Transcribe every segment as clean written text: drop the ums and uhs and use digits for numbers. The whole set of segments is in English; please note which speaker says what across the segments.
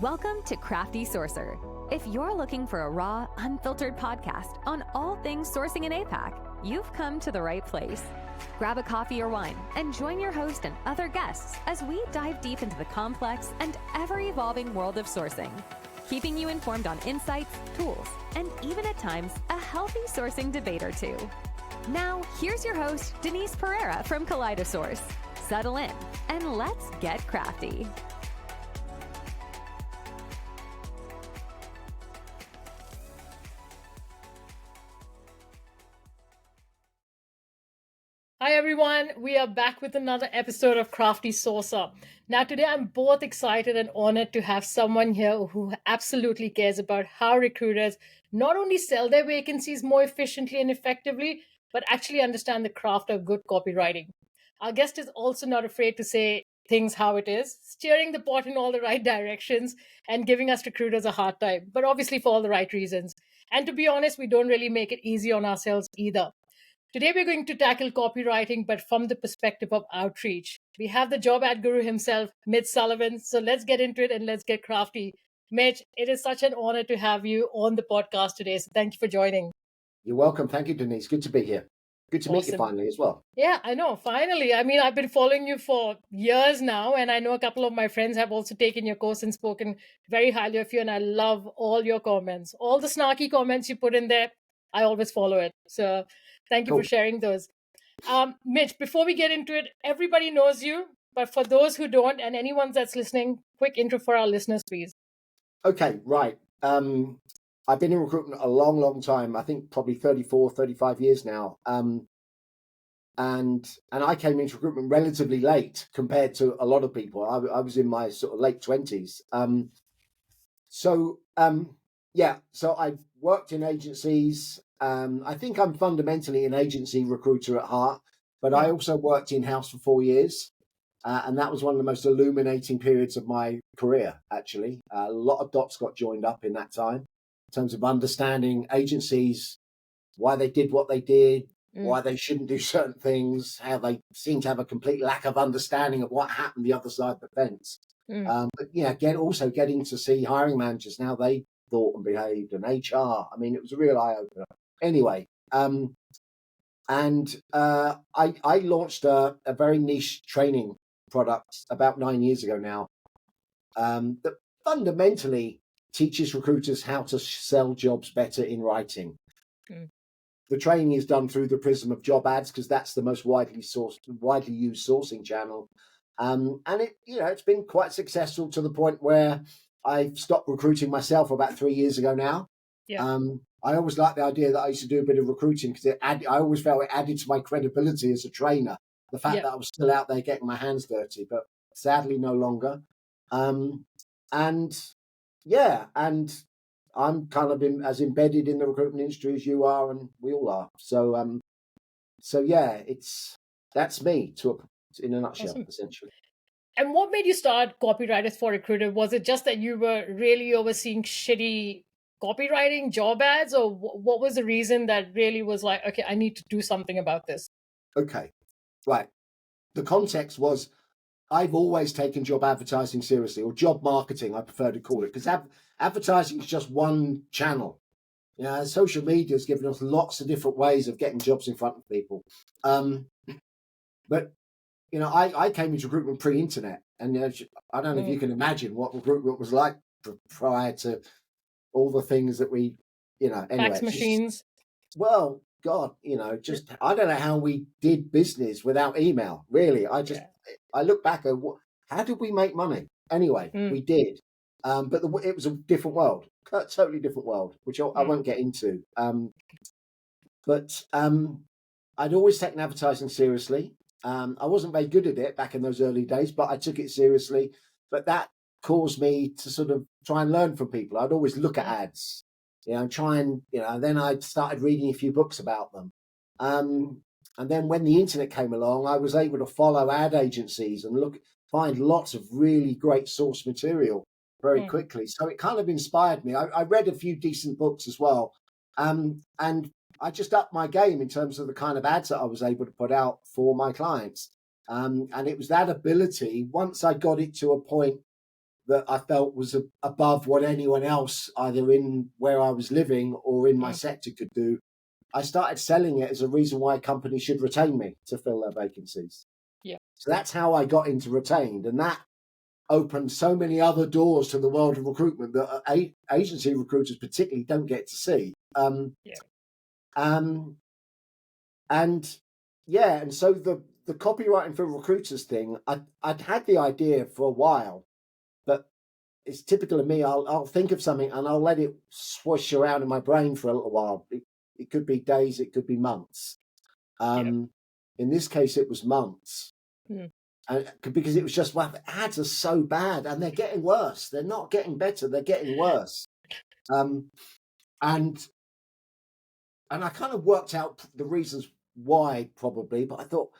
Speaker 1: Welcome to Crafty Sourcer. If you're looking for a raw, unfiltered podcast on all things sourcing in APAC, you've come to the right place. Grab a coffee or wine and join your host and other guests as we dive deep into the complex and ever-evolving world of sourcing, keeping you informed on insights, tools, and even at times, a healthy sourcing debate or two. Now, here's your host, Denise Pereira from Kaleidosource. Settle in and let's get crafty.
Speaker 2: Hi everyone, we are back with another episode of Crafty Sourcer. Now today I'm both excited and honored to have someone here who absolutely cares about how recruiters not only sell their vacancies more efficiently and effectively, but actually understand the craft of good copywriting. Our guest is also not afraid to say things how it is, steering the pot in all the right directions and giving us recruiters a hard time, but obviously for all the right reasons. And to be honest, we don't really make it easy on ourselves either. Today, we're going to tackle copywriting, but from the perspective of outreach. We have the job ad guru himself, Mitch Sullivan. So let's get into it and let's get crafty. Mitch, it is such an honor to have you on the podcast today. So thank you for joining.
Speaker 3: You're welcome. Thank you, Denise. Good to be here. Good to meet you finally as well.
Speaker 2: Yeah, I know. Finally. I mean, I've been following you for years now, and I know a couple of my friends have also taken your course and spoken very highly of you. And I love all your comments. All the snarky comments you put in there, I always follow it. So thank you for sharing those. Mitch, before we get into it, everybody knows you, but for those who don't and anyone that's listening, quick intro for our listeners, please.
Speaker 3: Okay, right. I've been in recruitment a long, long time. I think probably 34, 35 years now. And I came into recruitment relatively late compared to a lot of people. I was in my sort of late 20s. So I worked in agencies. I think I'm fundamentally an agency recruiter at heart, but I also worked in-house for 4 years. And that was one of the most illuminating periods of my career, actually. A lot of dots got joined up in that time in terms of understanding agencies, why they did what they did, why they shouldn't do certain things, how they seem to have a complete lack of understanding of what happened the other side of the fence. But yeah, getting to see hiring managers, how they thought and behaved, and HR. I mean, it was a real eye-opener. Anyway, I launched a very niche training product about 9 years ago now that fundamentally teaches recruiters how to sell jobs better in writing. The training is done through the prism of job ads because that's the most widely used sourcing channel. And it's been quite successful to the point where I stopped recruiting myself about 3 years ago now. Yeah. I always liked the idea that I used to do a bit of recruiting because I always felt it added to my credibility as a trainer. The fact that I was still out there getting my hands dirty, but sadly no longer. And I'm kind of as embedded in the recruitment industry as you are, and we all are. So that's me in a nutshell, awesome. Essentially.
Speaker 2: And what made you start Copywriters for Recruiter? Was it just that you were really overseeing shitty copywriting job ads, or what was the reason that really was like, okay, I need to do something about this?
Speaker 3: Okay, right. The context was I've always taken job advertising seriously, or job marketing, I prefer to call it, because advertising is just one channel. Social media has given us lots of different ways of getting jobs in front of people. But I came into recruitment pre-internet, and I don't know if you can imagine what recruitment was like prior to all the things that we, anyway.
Speaker 2: Fax machines.
Speaker 3: Well, God, I don't know how we did business without email, really. I look back at how did we make money? Anyway, we did. But it was a different world, a totally different world, which I won't get into. But I'd always taken advertising seriously. I wasn't very good at it back in those early days, but I took it seriously. But that caused me to sort of try and learn from people. I'd always look at ads, then I started reading a few books about them. And then when the internet came along, I was able to follow ad agencies and find lots of really great source material very quickly. So it kind of inspired me. I read a few decent books as well. And I just upped my game in terms of the kind of ads that I was able to put out for my clients. And it was that ability, once I got it to a point that I felt was above what anyone else, either in where I was living or in my sector, could do, I started selling it as a reason why a company should retain me to fill their vacancies.
Speaker 2: Yeah.
Speaker 3: So that's how I got into retained, and that opened so many other doors to the world of recruitment that agency recruiters particularly don't get to see. And so the copywriting for recruiters thing, I'd had the idea for a while, but it's typical of me. I'll think of something and I'll let it swoosh around in my brain for a little while. It could be days, it could be months. In this case, it was months. Because it was just, well, the ads are so bad and they're getting worse. They're not getting better. They're getting worse. And I kind of worked out the reasons why, probably, but I thought,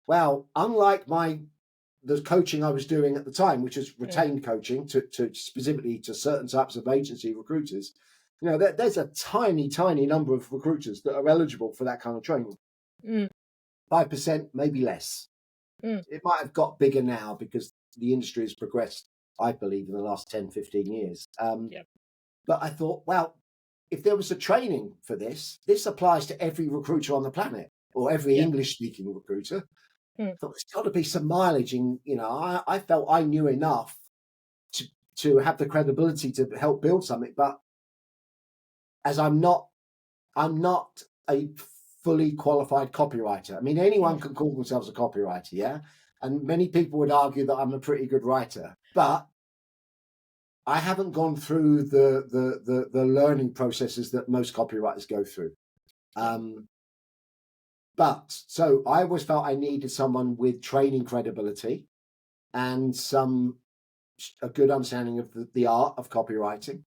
Speaker 3: well, unlike the coaching I was doing at the time, which was retained coaching to specifically to certain types of agency recruiters, there's a tiny number of recruiters that are eligible for that kind of training. 5%, maybe less. It might have got bigger now because the industry has progressed, I believe, in the last 10, 15 years. But I thought, well, if there was a training for this applies to every recruiter on the planet, or every English-speaking recruiter. I thought there's got to be some mileage in, I felt I knew enough to have the credibility to help build something. But as I'm not a fully qualified copywriter. I mean, anyone can call themselves a copywriter, yeah? And many people would argue that I'm a pretty good writer, but I haven't gone through the learning processes that most copywriters go through. But so I always felt I needed someone with training credibility and a good understanding of the art of copywriting.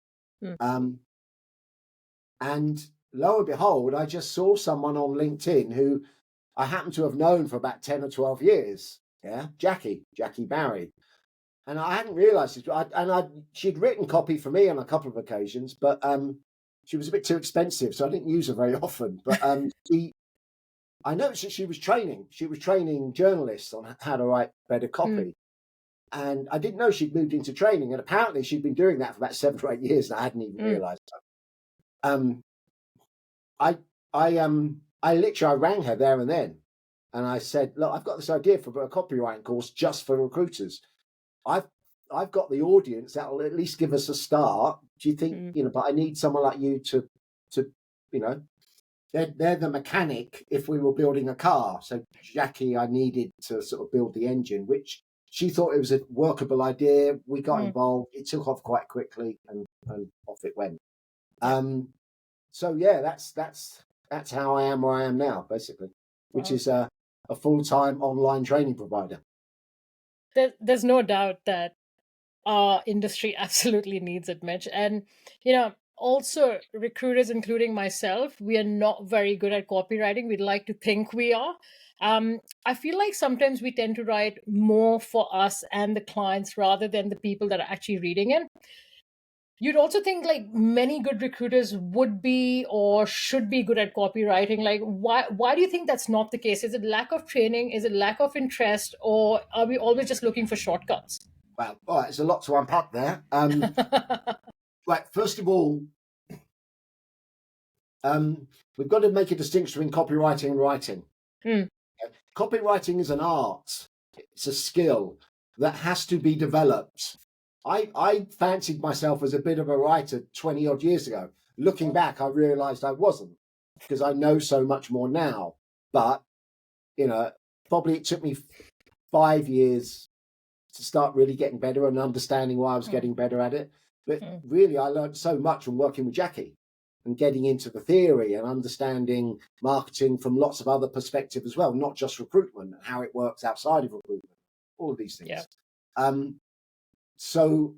Speaker 3: And lo and behold, I just saw someone on LinkedIn who I happen to have known for about 10 or 12 years. Yeah, Jackie Barry. And I hadn't realized it. She'd written copy for me on a couple of occasions, but she was a bit too expensive, so I didn't use her very often. But I noticed that she was training journalists on how to write better copy. And I didn't know she'd moved into training. And apparently she'd been doing that for about 7 or 8 years, and I hadn't even realized that. I literally rang her there and then, and I said, look, I've got this idea for a copywriting course just for recruiters. I've got the audience that'll at least give us a start. Do you think, but I need someone like you to they're the mechanic if we were building a car. So Jackie, I needed to sort of build the engine, which she thought it was a workable idea. We got involved. It took off quite quickly, and off it went. So yeah, that's how I am where I am now, basically, which is a full-time online training provider.
Speaker 2: There's no doubt that our industry absolutely needs it, Mitch. And, also recruiters, including myself, we are not very good at copywriting. We'd like to think we are. I feel like sometimes we tend to write more for us and the clients rather than the people that are actually reading it. You'd also think like many good recruiters would be or should be good at copywriting. Like, why do you think that's not the case? Is it lack of training? Is it lack of interest? Or are we always just looking for shortcuts?
Speaker 3: Well, all right, there's a lot to unpack there. Right, first of all, we've got to make a distinction between copywriting and writing. Copywriting is an art. It's a skill that has to be developed. I fancied myself as a bit of a writer 20 odd years ago. Looking back, I realized I wasn't, because I know so much more now. But, probably it took me 5 years to start really getting better and understanding why I was getting better at it. But really, I learned so much from working with Jackie and getting into the theory and understanding marketing from lots of other perspectives as well, not just recruitment, and how it works outside of recruitment, all of these things.
Speaker 2: Yeah.
Speaker 3: So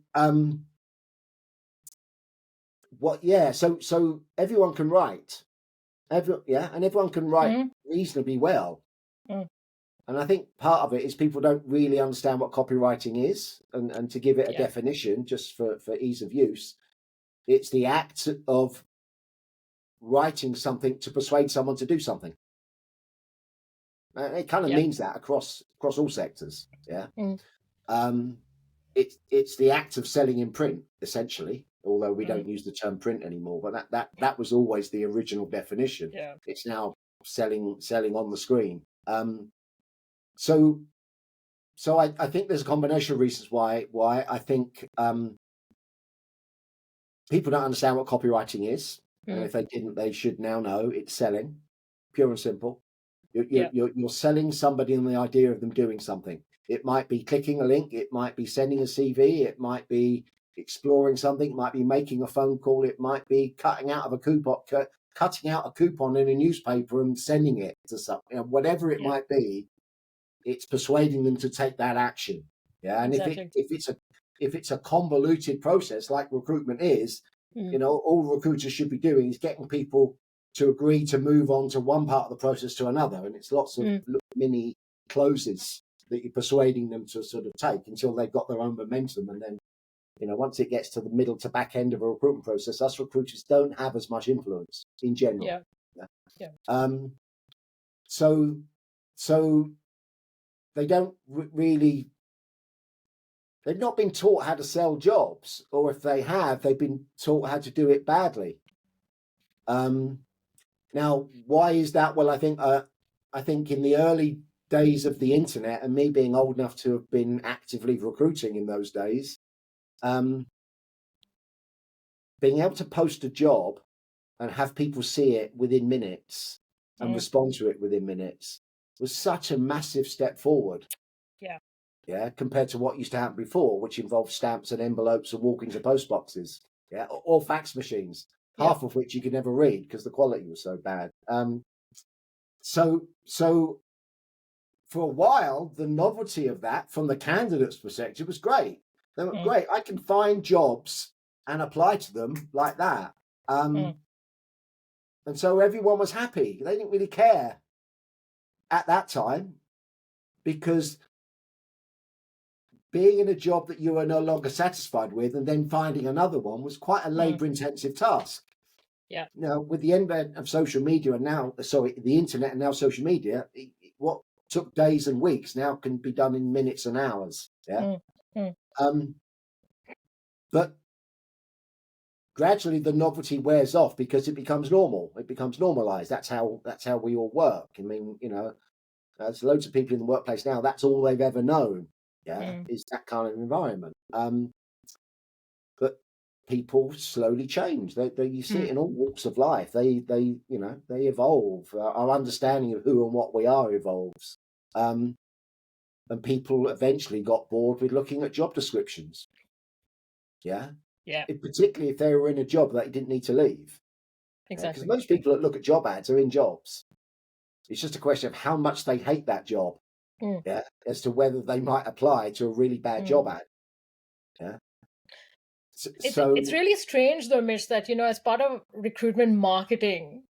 Speaker 3: everyone can write, and everyone can write reasonably well. And I think part of it is people don't really understand what copywriting is, and to give it a definition, just for ease of use, it's the act of writing something to persuade someone to do something. It kind of means that across all sectors. it's the act of selling in print, essentially, although we don't use the term print anymore, but that was always the original definition.
Speaker 2: Yeah.
Speaker 3: It's now selling on the screen. So I think there's a combination of reasons why I think people don't understand what copywriting is. And if they didn't, they should now know it's selling, pure and simple. You're selling somebody on the idea of them doing something. It might be clicking a link. It might be sending a CV. It might be exploring something. It might be making a phone call. It might be cutting out a coupon in a newspaper and sending it to something. Whatever it might be, it's persuading them to take that action. Yeah, and
Speaker 2: exactly.
Speaker 3: if it's a convoluted process like recruitment is, all recruiters should be doing is getting people to agree to move on to one part of the process to another, and it's lots of mini closes that you're persuading them to sort of take until they've got their own momentum. And then, once it gets to the middle to back end of a recruitment process, us recruiters don't have as much influence in general. So they don't really, they've not been taught how to sell jobs, or if they have, they've been taught how to do it badly. Now, why is that? Well, I think in the early days of the internet, and me being old enough to have been actively recruiting in those days, being able to post a job and have people see it within minutes and respond to it within minutes was such a massive step forward. Yeah, compared to what used to happen before, which involved stamps and envelopes and walking to post boxes, or fax machines, half of which you could never read because the quality was so bad. So for a while, the novelty of that from the candidate's perspective was great. They were great. I can find jobs and apply to them like that. And so everyone was happy. They didn't really care at that time, because being in a job that you were no longer satisfied with and then finding another one was quite a labor-intensive task.
Speaker 2: Yeah.
Speaker 3: Now, with the advent of social media the internet and now social media, what took days and weeks now can be done in minutes and hours. Yeah. But gradually the novelty wears off because it becomes normal. It becomes normalized. That's how we all work. I mean, there's loads of people in the workplace now. That's all they've ever known. Is that kind of environment. But people slowly change. You see it in all walks of life. They evolve. Our understanding of who and what we are evolves. And people eventually got bored with looking at job descriptions. Particularly if they were in a job that they didn't need to leave.
Speaker 2: Exactly.
Speaker 3: Because most people that look at job ads are in jobs. It's just a question of how much they hate that job. As to whether they might apply to a really bad job ad.
Speaker 2: It's really strange though, Mitch, that as part of recruitment marketing,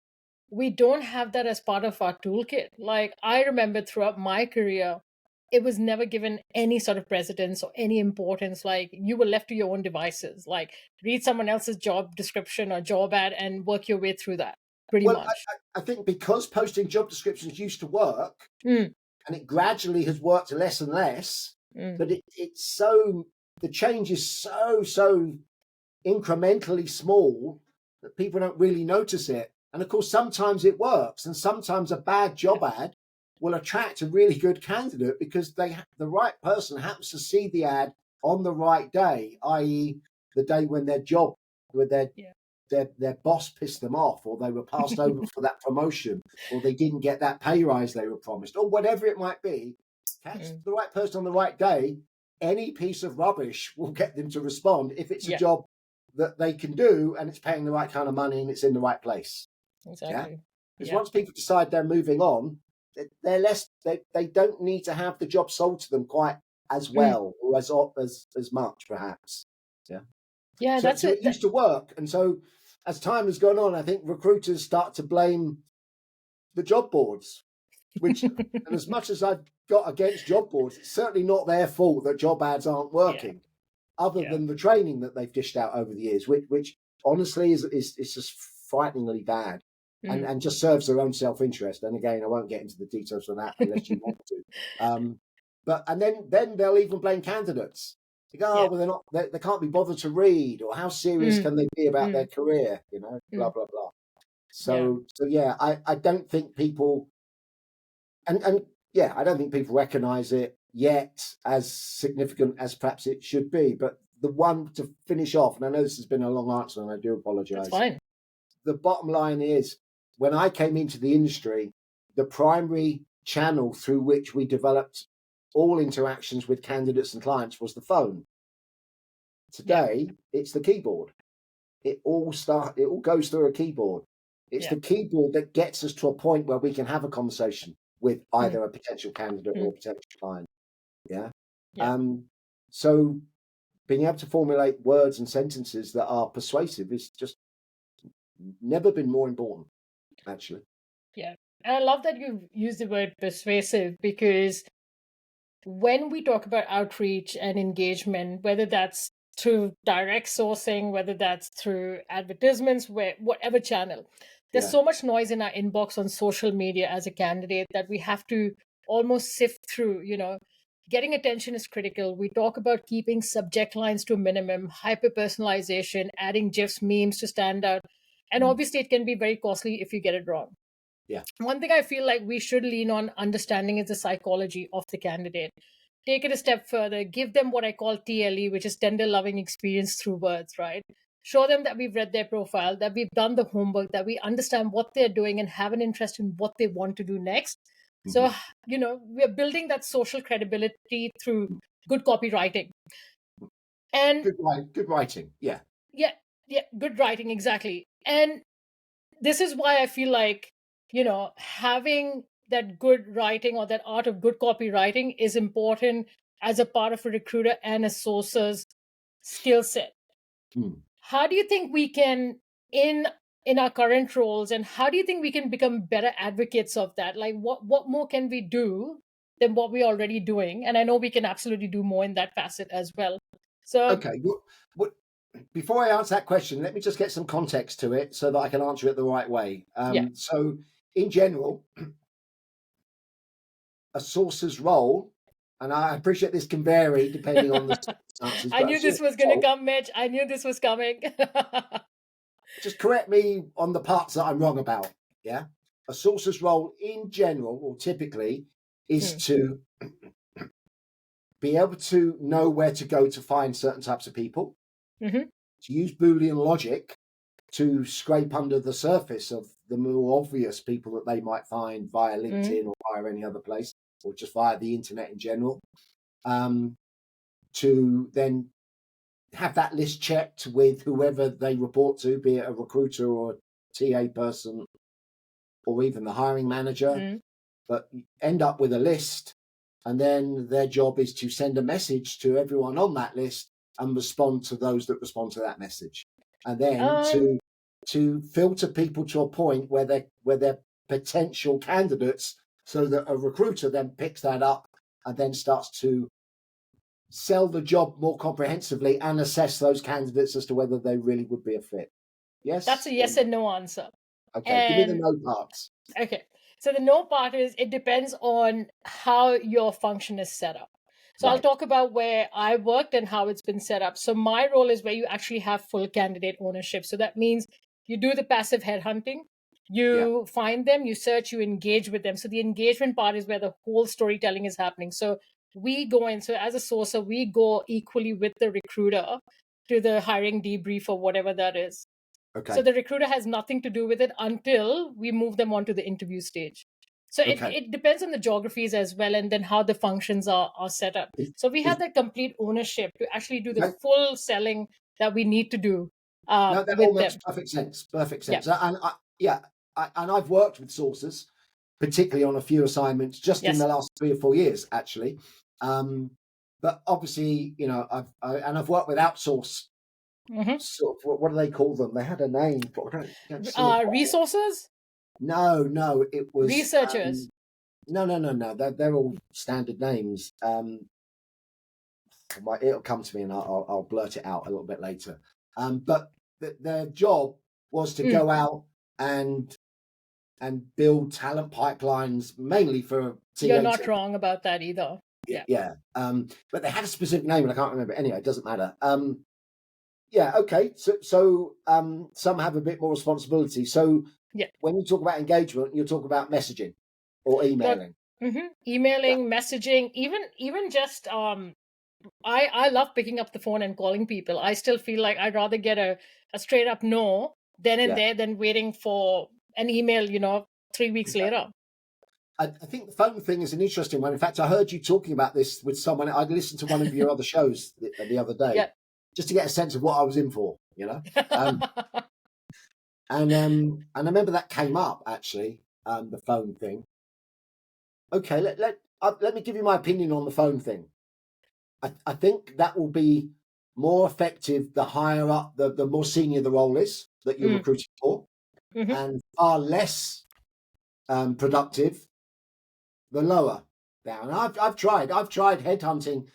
Speaker 2: we don't have that as part of our toolkit. Like, I remember throughout my career, it was never given any sort of precedence or any importance. Like, you were left to your own devices. Like, read someone else's job description or job ad and work your way through that pretty much.
Speaker 3: I think because posting job descriptions used to work, and it gradually has worked less and less, but the change is so incrementally small that people don't really notice it. And of course, sometimes it works, and sometimes a bad job ad will attract a really good candidate because the right person happens to see the ad on the right day, i.e. the day when their boss pissed them off, or they were passed over for that promotion, or they didn't get that pay rise they were promised, or whatever it might be. Catch the right person on the right day, any piece of rubbish will get them to respond if it's a job that they can do and it's paying the right kind of money and it's in the right place.
Speaker 2: Exactly.
Speaker 3: Because once people decide they're moving on, they're less. They don't need to have the job sold to them quite as well or as much, perhaps.
Speaker 2: Yeah,
Speaker 3: so it used to work, and so as time has gone on, I think recruiters start to blame the job boards. Which, and as much as I've got against job boards, it's certainly not their fault that job ads aren't working, other than the training that they've dished out over the years, which honestly is just frighteningly bad. And just serves their own self-interest. And again, I won't get into the details of that unless you want to. But then they'll even blame candidates. You go,
Speaker 2: Yeah.
Speaker 3: well, they can't be bothered to read, or how serious can they be about their career? Blah blah blah. So yeah, I don't think people, and yeah, I don't think people recognise it yet as significant as perhaps it should be. But the one to finish off, and I know this has been a long answer, and I do apologise.
Speaker 2: That's fine.
Speaker 3: The bottom line is, when I came into the industry, the primary channel through which we developed all interactions with candidates and clients was the phone. Today, it's the keyboard. It all goes through a keyboard. It's the keyboard that gets us to a point where we can have a conversation with either a potential candidate or a potential client. Yeah. So being able to formulate words and sentences that are persuasive is just never been more important, actually.
Speaker 2: Yeah. And I love that you use the word persuasive, because when we talk about outreach and engagement, whether that's through direct sourcing, whether that's through advertisements, whatever channel, there's so much noise in our inbox on social media as a candidate that we have to almost sift through. Getting attention is critical. We talk about keeping subject lines to a minimum, hyper personalization, adding GIFs, memes to stand out. And obviously it can be very costly if you get it wrong.
Speaker 3: Yeah.
Speaker 2: One thing I feel like we should lean on understanding is the psychology of the candidate. Take it a step further, give them what I call TLE, which is tender loving experience through words, right? Show them that we've read their profile, that we've done the homework, that we understand what they're doing and have an interest in what they want to do next. So, we're building that social credibility through good copywriting. And
Speaker 3: good writing. Yeah.
Speaker 2: Yeah, good writing, exactly. And this is why I feel like, having that good writing or that art of good copywriting is important as a part of a recruiter and a sourcer's skill set. How do you think we can, in our current roles, and how do you think we can become better advocates of that? Like, what more can we do than what we're already doing? And I know we can absolutely do more in that facet as well. So
Speaker 3: okay, before I answer that question, let me just get some context to it so that I can answer it the right way. So in general, a sourcer's role, and I appreciate this can vary depending on the circumstances.
Speaker 2: I knew this was going to come, Mitch. I knew this was coming.
Speaker 3: Just correct me on the parts that I'm wrong about. Yeah. A sourcer's role in general, or typically, is to be able to know where to go to find certain types of people, to use Boolean logic to scrape under the surface of the more obvious people that they might find via LinkedIn or via any other place, or just via the internet in general, to then have that list checked with whoever they report to, be it a recruiter or a TA person or even the hiring manager, but end up with a list. And then their job is to send a message to everyone on that list and respond to those that respond to that message. And then to filter people to a point where they're potential candidates, so that a recruiter then picks that up and then starts to sell the job more comprehensively and assess those candidates as to whether they really would be a fit. Yes?
Speaker 2: That's a yes and no answer.
Speaker 3: Okay, give me the no parts.
Speaker 2: Okay. So the no part is it depends on how your function is set up. So I'll talk about where I worked and how it's been set up. So my role is where you actually have full candidate ownership. So that means you do the passive headhunting, you find them, you search, you engage with them. So the engagement part is where the whole storytelling is happening. So we go in, so as a sourcer, we go equally with the recruiter to the hiring debrief or whatever that is. Okay. So the recruiter has nothing to do with it until we move them onto the interview stage. So it depends on the geographies as well, and then how the functions are set up. So we have that complete ownership to actually do the full selling that we need to do.
Speaker 3: No, that all makes perfect sense. Perfect sense. Yeah. And I've worked with sources, particularly on a few assignments just in the last 3 or 4 years, actually. But obviously, I've worked with outsource. So what do they call them? They had a name.
Speaker 2: Resources?
Speaker 3: No, it was
Speaker 2: researchers.
Speaker 3: No. They're all standard names. It'll come to me, and I'll blurt it out a little bit later. But their job was to go out and build talent pipelines, mainly for.
Speaker 2: You're not wrong about that either.
Speaker 3: Yeah. But they had a specific name and I can't remember. Anyway, it doesn't matter. Yeah. Okay. So some have a bit more responsibility. So
Speaker 2: Yeah.
Speaker 3: when you talk about engagement, you're talking about messaging or emailing.
Speaker 2: Emailing, messaging, even just I love picking up the phone and calling people. I still feel like I'd rather get a straight up no then and there than waiting for an email, 3 weeks later.
Speaker 3: I think the phone thing is an interesting one. In fact, I heard you talking about this with someone. I'd listened to one of your other shows the other day, just to get a sense of what I was in for, And I remember that came up actually, the phone thing. Okay, let me give you my opinion on the phone thing. I think that will be more effective the higher up, the more senior the role is that you're recruiting for, and far less productive the lower down. I've tried headhunting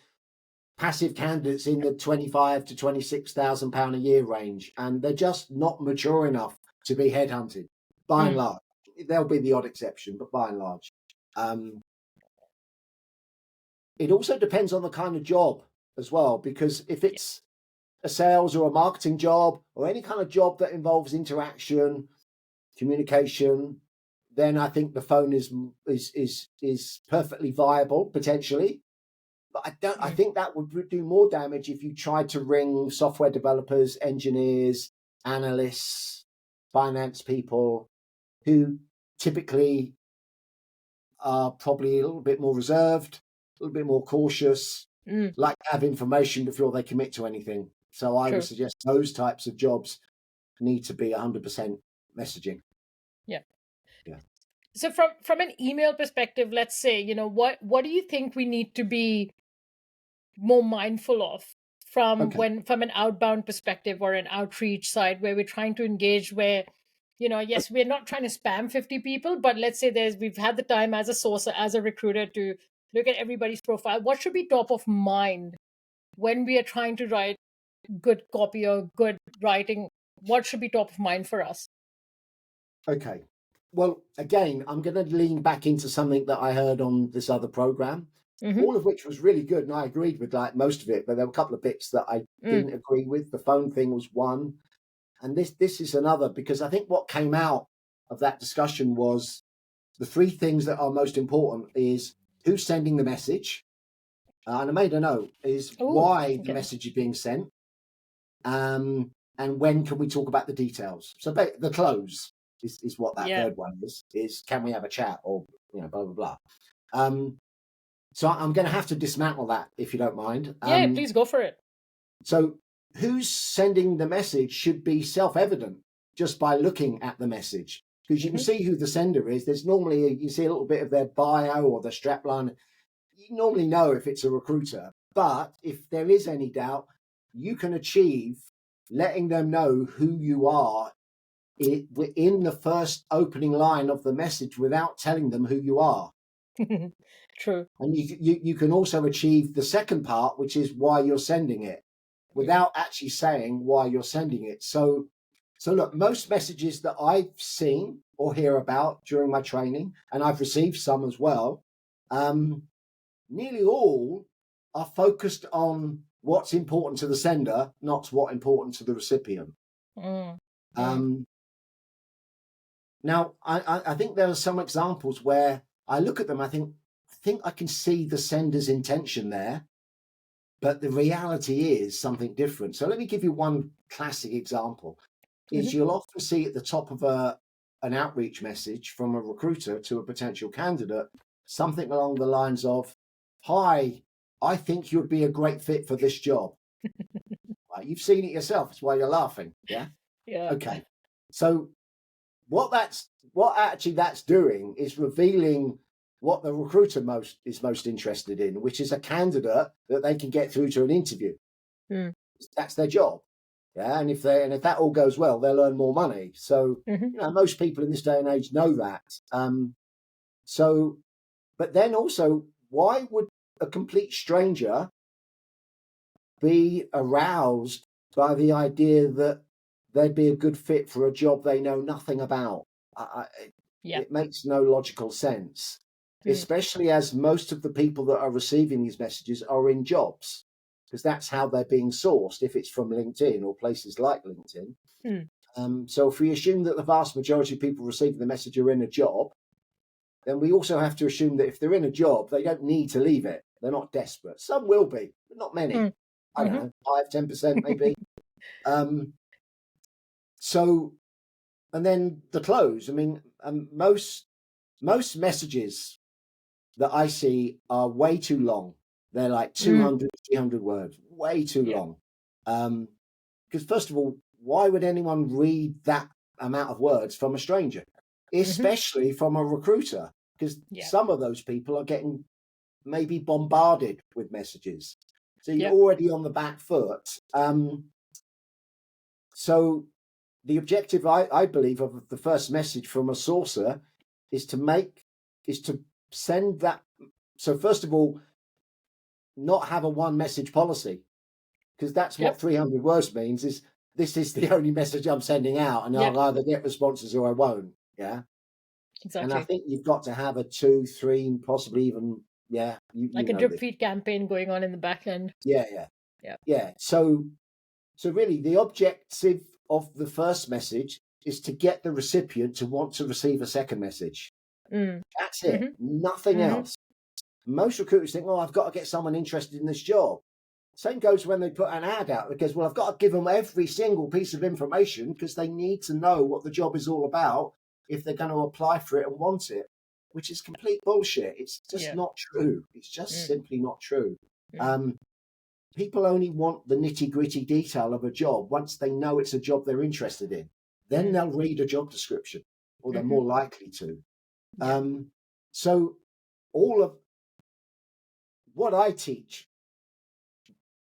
Speaker 3: passive candidates in the 25 to 26,000 pound a year range, and they're just not mature enough to be headhunted by and large. There'll be the odd exception, but by and large. It also depends on the kind of job as well, because if it's a sales or a marketing job or any kind of job that involves interaction, communication, then I think the phone is perfectly viable potentially. But I think that would do more damage if you tried to ring software developers, engineers, analysts, finance people who typically are probably a little bit more reserved, a little bit more cautious, like to have information before they commit to anything. So I would suggest those types of jobs need to be 100% messaging. Yeah.
Speaker 2: So from an email perspective, let's say, what do you think we need to be more mindful of from an outbound perspective or an outreach side where we're trying to engage where, yes, we're not trying to spam 50 people, but let's say we've had the time as a sourcer, as a recruiter to look at everybody's profile. What should be top of mind when we are trying to write good copy or good writing? What should be top of mind for us?
Speaker 3: Okay. Well, again, I'm going to lean back into something that I heard on this other program, all of which was really good. And I agreed with like most of it, but there were a couple of bits that I didn't agree with. The phone thing was one. And this is another, because I think what came out of that discussion was the three things that are most important is who's sending the message. And I made a note is why the message is being sent. And when can we talk about the details? So the close is what that third one is can we have a chat or, blah, blah, blah. So I'm going to have to dismantle that if you don't mind.
Speaker 2: Please go for it.
Speaker 3: So who's sending the message should be self-evident just by looking at the message, because you can see who the sender is. There's normally, you see a little bit of their bio or the strapline. You normally know if it's a recruiter, but if there is any doubt, you can achieve letting them know who you are in the first opening line of the message without telling them who you are.
Speaker 2: True.
Speaker 3: And you can also achieve the second part, which is why you're sending it, without actually saying why you're sending it. So look, most messages that I've seen or hear about during my training, and I've received some as well, nearly all are focused on what's important to the sender, not what's important to the recipient. Now, I think there are some examples where I look at them, I think I can see the sender's intention there, but the reality is something different. So let me give you one classic example. Is you'll often see at the top of an outreach message from a recruiter to a potential candidate, something along the lines of, "Hi, I think you'd be a great fit for this job." Right, you've seen it yourself. That's why you're laughing. Yeah. Okay. So what that's doing is revealing what the recruiter is most interested in, which is a candidate that they can get through to an interview. That's their job. Yeah. And if that all goes well, they'll earn more money. So most people in this day and age know that. But then also, why would a complete stranger be aroused by the idea that they'd be a good fit for a job they know nothing about? It makes no logical sense. especially as most of the people that are receiving these messages are in jobs, because that's how they're being sourced if it's from LinkedIn or places like LinkedIn. So if we assume that the vast majority of people receiving the message are in a job, then we also have to assume that if they're in a job, they don't need to leave it. They're not desperate. Some will be, but not many. I don't know, 5-10% maybe. So, and then the close. I mean, most messages that I see are way too long. They're like 200, 300 words, way too long. Because first of all, why would anyone read that amount of words from a stranger, especially from a recruiter? Because some of those people are getting maybe bombarded with messages. So you're already on the back foot. So the objective, I believe, of the first message from a sourcer is to send that. So first of all, not have a one message policy, because that's what 300 words means, is this is the only message I'm sending out, and I'll either get responses or I won't. Yeah.
Speaker 2: Exactly.
Speaker 3: And I think you've got to have a 2, 3, possibly even,
Speaker 2: like a drip feed campaign going on in the back end.
Speaker 3: Yeah. So really the objective of the first message is to get the recipient to want to receive a second message. That's it. Nothing else. Most recruiters think, I've got to get someone interested in this job. Same goes when they put an ad out, because, I've got to give them every single piece of information, because they need to know what the job is all about if they're going to apply for it and want it, which is complete bullshit. It's just not true. It's just simply not true. People only want the nitty-gritty detail of a job once they know it's a job they're interested in. Then they'll read a job description, or they're more likely to. So all of what I teach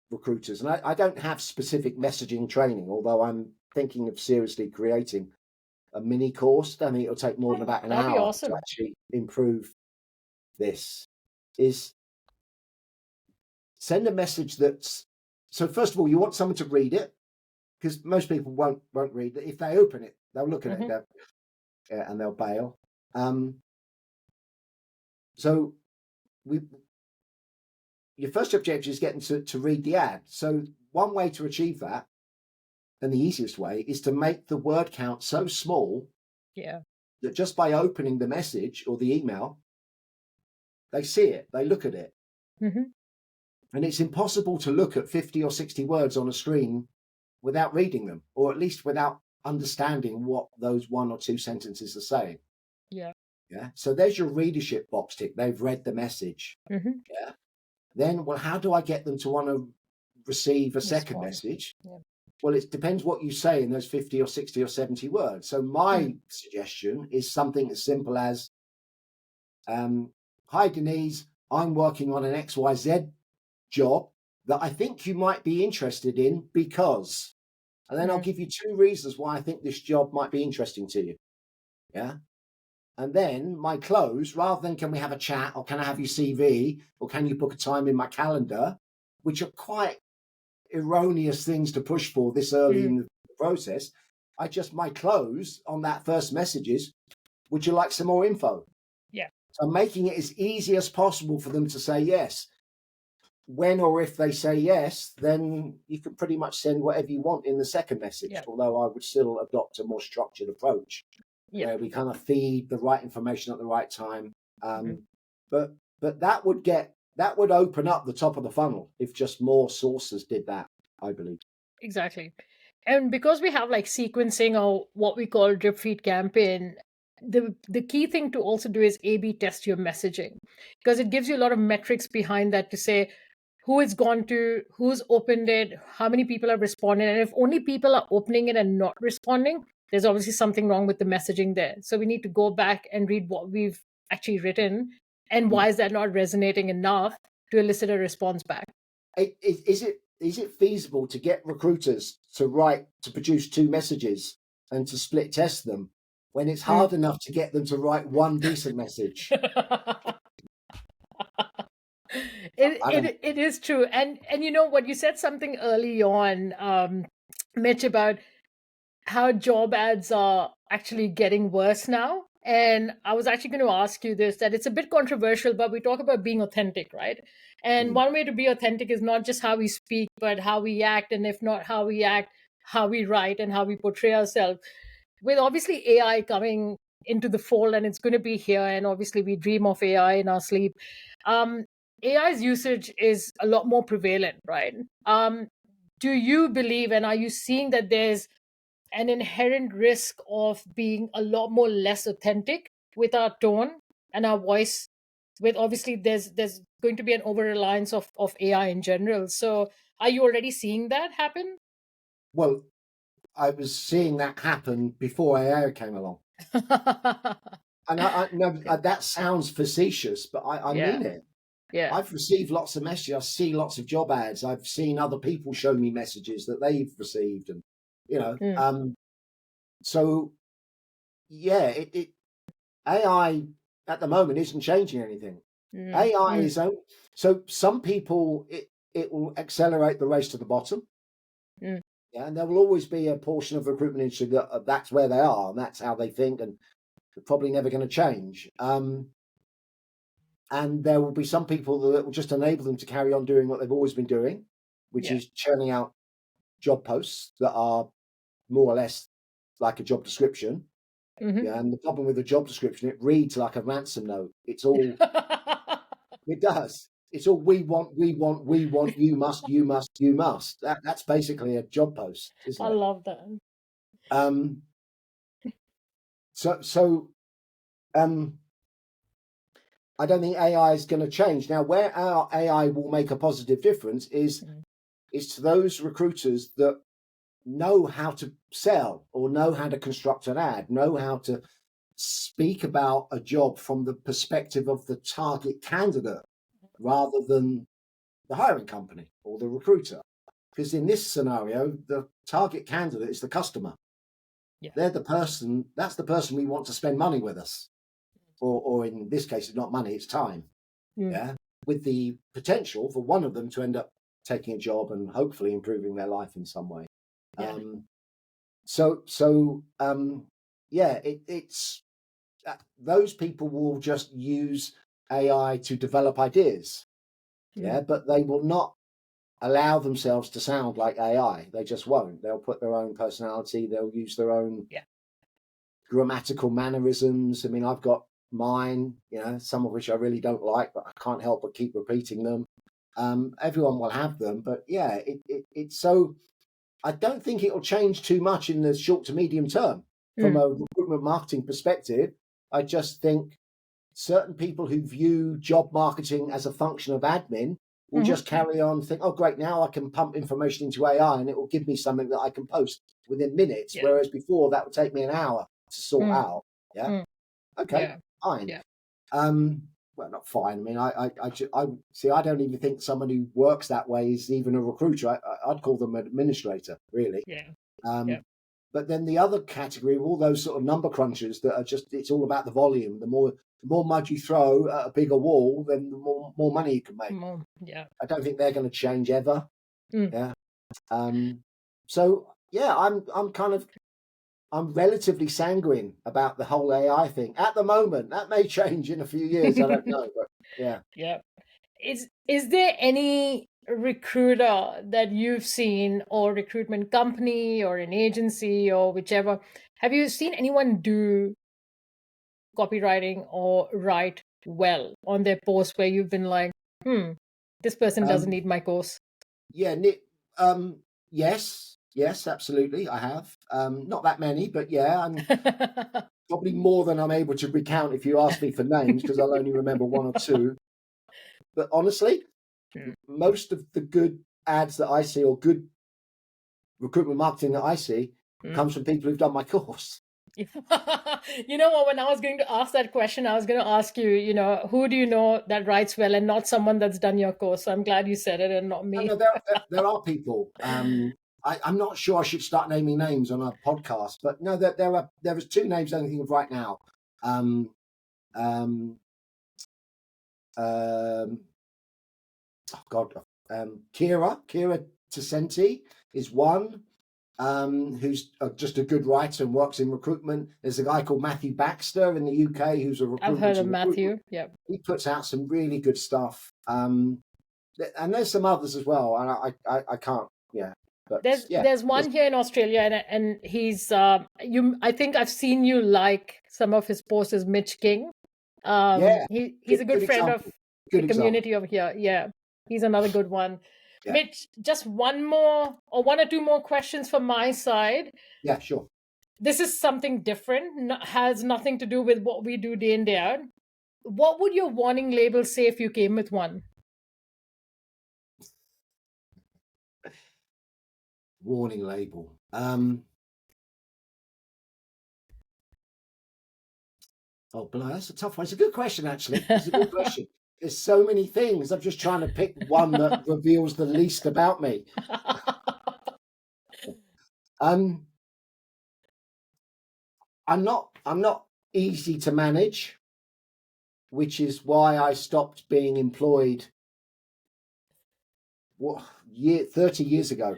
Speaker 3: recruiters, and I don't have specific messaging training, although I'm thinking of seriously creating a mini course. I mean, it'll take more than about an hour to actually improve this. Is send a message that's, so first of all, you want someone to read it, because most people won't read it. If they open it, they'll look at it and they'll bail. So your first objective is getting to read the ad. So one way to achieve that, and the easiest way, is to make the word count so small that just by opening the message or the email, they see it, they look at it. And it's impossible to look at 50 or 60 words on a screen without reading them, or at least without understanding what those 1 or 2 sentences are saying. Yeah. So there's your readership box tick. They've read the message. Yeah. Then, how do I get them to want to receive a second message? Well, it depends what you say in those 50 or 60 or 70 words. So my suggestion is something as simple as, hi, Denise, I'm working on an XYZ job that I think you might be interested in because, and then I'll give you 2 reasons why I think this job might be interesting to you. Yeah. And then my close, rather than can we have a chat, or can I have your CV, or can you book a time in my calendar, which are quite erroneous things to push for this early in the process, my close on that first message is, would you like some more info?
Speaker 2: Yeah.
Speaker 3: So I'm making it as easy as possible for them to say yes. When or if they say yes, then you can pretty much send whatever you want in the second message, although I would still adopt a more structured approach. Where we kind of feed the right information at the right time. But that would open up the top of the funnel if just more sources did that, I believe.
Speaker 2: Exactly. And because we have like sequencing or what we call drip feed campaign, the key thing to also do is A/B test your messaging, because it gives you a lot of metrics behind that to say who it's gone to, who's opened it, how many people have responded. And if only people are opening it and not responding, there's obviously something wrong with the messaging there. So we need to go back and read what we've actually written, and why is that not resonating enough to elicit a response back.
Speaker 3: Is it feasible to get recruiters to produce 2 messages and to split test them when it's hard enough to get them to write one decent message?
Speaker 2: It is true. And you know what, you said something early on, Mitch, about how job ads are actually getting worse now. And I was actually going to ask you this, that it's a bit controversial, but we talk about being authentic, right? And
Speaker 3: Mm.
Speaker 2: one way to be authentic is not just how we speak, but how we act. And if not how we act, how we write and how we portray ourselves. With obviously AI coming into the fold, and it's going to be here, and obviously we dream of AI in our sleep. Um, AI's usage is a lot more prevalent, right? Do you believe, and are you seeing that there's an inherent risk of being a lot more less authentic with our tone and our voice? With obviously there's going to be an over reliance of AI in general. So are you already seeing that happen?
Speaker 3: Well, I was seeing that happen before AI came along. And I no, that sounds facetious, but I
Speaker 2: Yeah,
Speaker 3: mean it.
Speaker 2: yeah.
Speaker 3: I've received lots of messages. I see lots of job ads. I've seen other people show me messages that they've received, and you know,
Speaker 2: Mm,
Speaker 3: so yeah, it AI at the moment isn't changing anything.
Speaker 2: mm,
Speaker 3: AI
Speaker 2: mm,
Speaker 3: is so some people it will accelerate the race to the bottom.
Speaker 2: mm.
Speaker 3: Yeah, and there will always be a portion of the recruitment industry that that's where they are, and that's how they think, and they're probably never going to change. And there will be some people that will just enable them to carry on doing what they've always been doing, which
Speaker 2: Yeah.
Speaker 3: is churning out job posts that are more or less like a job description.
Speaker 2: Hmm.
Speaker 3: Yeah, and the problem with the job description, it reads like a ransom note. It does. It's all we want, you must, you must, you must. That's basically a job post, isn't
Speaker 2: I
Speaker 3: it?
Speaker 2: love that.
Speaker 3: Um, so I don't think AI is going to change. Now, where our AI will make a positive difference
Speaker 2: Mm,
Speaker 3: is to those recruiters that know how to sell or know how to construct an ad, know how to speak about a job from the perspective of the target candidate rather than the hiring company or the recruiter. Because in this scenario, the target candidate is the customer.
Speaker 2: yeah.
Speaker 3: They're the person, that's the person we want to spend money with us. Or in this case, it's not money, it's time.
Speaker 2: Mm,
Speaker 3: Yeah. With the potential for one of them to end up taking a job and hopefully improving their life in some way.
Speaker 2: yeah.
Speaker 3: Um, so yeah, it's those people will just use AI to develop ideas.
Speaker 2: Mm,
Speaker 3: Yeah, but they will not allow themselves to sound like AI. They just won't. They'll put their own personality. They'll use their own
Speaker 2: yeah.
Speaker 3: grammatical mannerisms. I mean, I've got mine, you know, some of which I really don't like, but I can't help but keep repeating them. Everyone will have them, but yeah, it's so. I don't think it'll change too much in the short to medium term from
Speaker 2: Mm,
Speaker 3: a recruitment marketing perspective. I just think certain people who view job marketing as a function of admin will
Speaker 2: mhm.
Speaker 3: just carry on think, oh great, now I can pump information into AI and it will give me something that I can post within minutes,
Speaker 2: Yeah.
Speaker 3: whereas before that would take me an hour to sort
Speaker 2: Mm,
Speaker 3: out. Yeah,
Speaker 2: mm,
Speaker 3: okay,
Speaker 2: yeah.
Speaker 3: fine.
Speaker 2: Yeah.
Speaker 3: um well, not fine. I mean, I see. I don't even think someone who works that way is even a recruiter. I'd call them an administrator, really.
Speaker 2: Yeah. Yeah.
Speaker 3: um but then the other category of all those sort of number crunchers that are just, it's all about the volume. The more mud you throw at a bigger wall, then the more money you can make.
Speaker 2: Yeah.
Speaker 3: I don't think they're going to change ever.
Speaker 2: Mm.
Speaker 3: Yeah. So yeah, I'm relatively sanguine about the whole AI thing at the moment. That may change in a few years. I don't know, but yeah.
Speaker 2: Yeah. Is there any recruiter that you've seen, or recruitment company or an agency or whichever, have you seen anyone do copywriting or write well on their post where you've been like, this person doesn't
Speaker 3: Um,
Speaker 2: need my course?
Speaker 3: yeah, Nick. Yes, absolutely. I have. Not that many, but yeah, I'm probably more than I'm able to recount if you ask me for names, because I'll only remember one or two. But honestly,
Speaker 2: Mm.
Speaker 3: most of the good ads that I see or good recruitment marketing that I see
Speaker 2: Mm.
Speaker 3: comes from people who've done my course.
Speaker 2: You know what? When I was going to ask that question, I was going to ask you, who do you know that writes well, and not someone that's done your course. So I'm glad you said it and not
Speaker 3: I
Speaker 2: me.
Speaker 3: know there are people. I'm not sure I should start naming names on a podcast, but no, there is two names I'm thinking of right now. Um, um, um, oh God, Kira Tessenti is one. who's just a good writer and works in recruitment. There's a guy called Matthew Baxter in the UK who's a recruiter.
Speaker 2: I've heard of Matthew. Yeah,
Speaker 3: he puts out some really good stuff. And there's some others as well. And I can't. Yeah. But
Speaker 2: there's one here in Australia, and he's I think I've seen you like some of his posts. Is Mitch King? He's a good friend of the community over here. Yeah, he's another good one. Yeah. Mitch, just one or two more questions from my side.
Speaker 3: Yeah, sure.
Speaker 2: This is something different. Has nothing to do with what we do day in, day out. What would your warning label say if you came with one?
Speaker 3: Warning label. Oh, blow, that's a tough one. It's a good question, actually. It's a good question. There's so many things. I'm just trying to pick one that reveals the least about me. I'm not easy to manage, which is why I stopped being employed 30 years ago,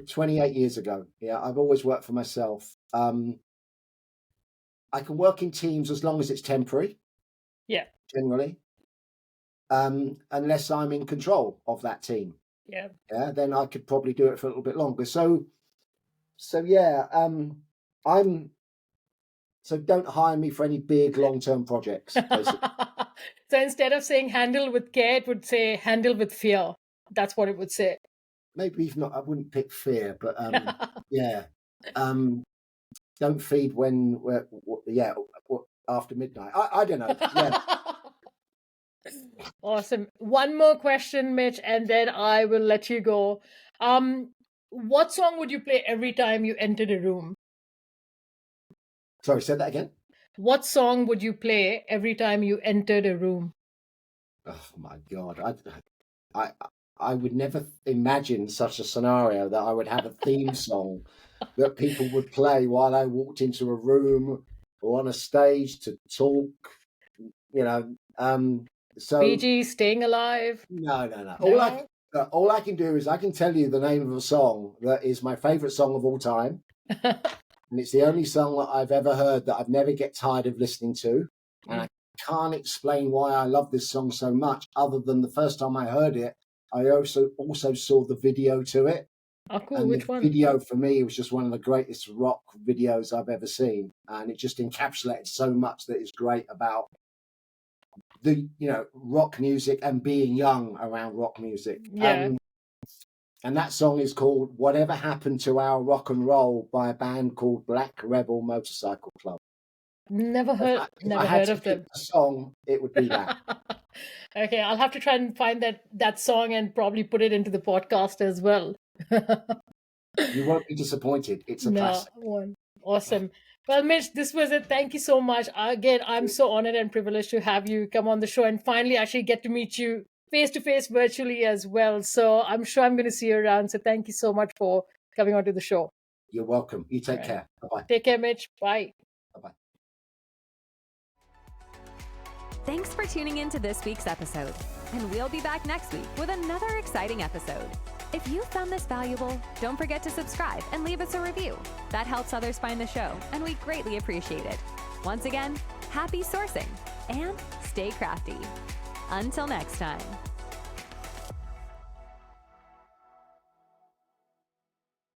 Speaker 3: 28 years ago. Yeah, I've always worked for myself. I can work in teams as long as it's temporary.
Speaker 2: Yeah.
Speaker 3: Generally. Unless I'm in control of that team.
Speaker 2: Yeah.
Speaker 3: Yeah, then I could probably do it for a little bit longer. So yeah, so don't hire me for any big long-term projects, basically.
Speaker 2: So instead of saying handle with care, it would say handle with fear. That's what it would say.
Speaker 3: Maybe if not, I wouldn't pick fear, but yeah. Don't feed after midnight. I don't know. Yeah.
Speaker 2: Awesome. One more question, Mitch, and then I will let you go. What song would you play every time you entered a room?
Speaker 3: Sorry, say that again.
Speaker 2: What song would you play every time you entered a room?
Speaker 3: Oh my God. I would never imagine such a scenario that I would have a theme song that people would play while I walked into a room or on a stage to talk, so
Speaker 2: BG, Staying Alive?
Speaker 3: No. All I can do is I can tell you the name of a song that is my favorite song of all time. And it's the only song that I've ever heard that I've never get tired of listening to. And I can't explain why I love this song so much, other than the first time I heard it, I also saw the video to it.
Speaker 2: Oh, cool.
Speaker 3: And
Speaker 2: which
Speaker 3: the
Speaker 2: one?
Speaker 3: video for me was just one of the greatest rock videos I've ever seen. And it just encapsulated so much that is great about the, rock music and being young around rock music.
Speaker 2: Yeah.
Speaker 3: And that song is called Whatever Happened to Our Rock and Roll by a band called Black Rebel Motorcycle Club.
Speaker 2: Never heard of them.
Speaker 3: A song, it would be that.
Speaker 2: Okay, I'll have to try and find that song and probably put it into the podcast as well.
Speaker 3: You won't be disappointed. It's a classic.
Speaker 2: Awesome. Well, Mitch, this was it. Thank you so much. Again, I'm so honored and privileged to have you come on the show and finally actually get to meet you face-to-face virtually as well. So I'm sure I'm going to see you around. So thank you so much for coming onto the show.
Speaker 3: You're welcome. You take care. Bye-bye.
Speaker 2: Take care, Mitch. Bye.
Speaker 3: Bye-bye.
Speaker 1: Thanks for tuning in to this week's episode. And we'll be back next week with another exciting episode. If you found this valuable, don't forget to subscribe and leave us a review. That helps others find the show, and we greatly appreciate it. Once again, happy sourcing and stay crafty. Until next time.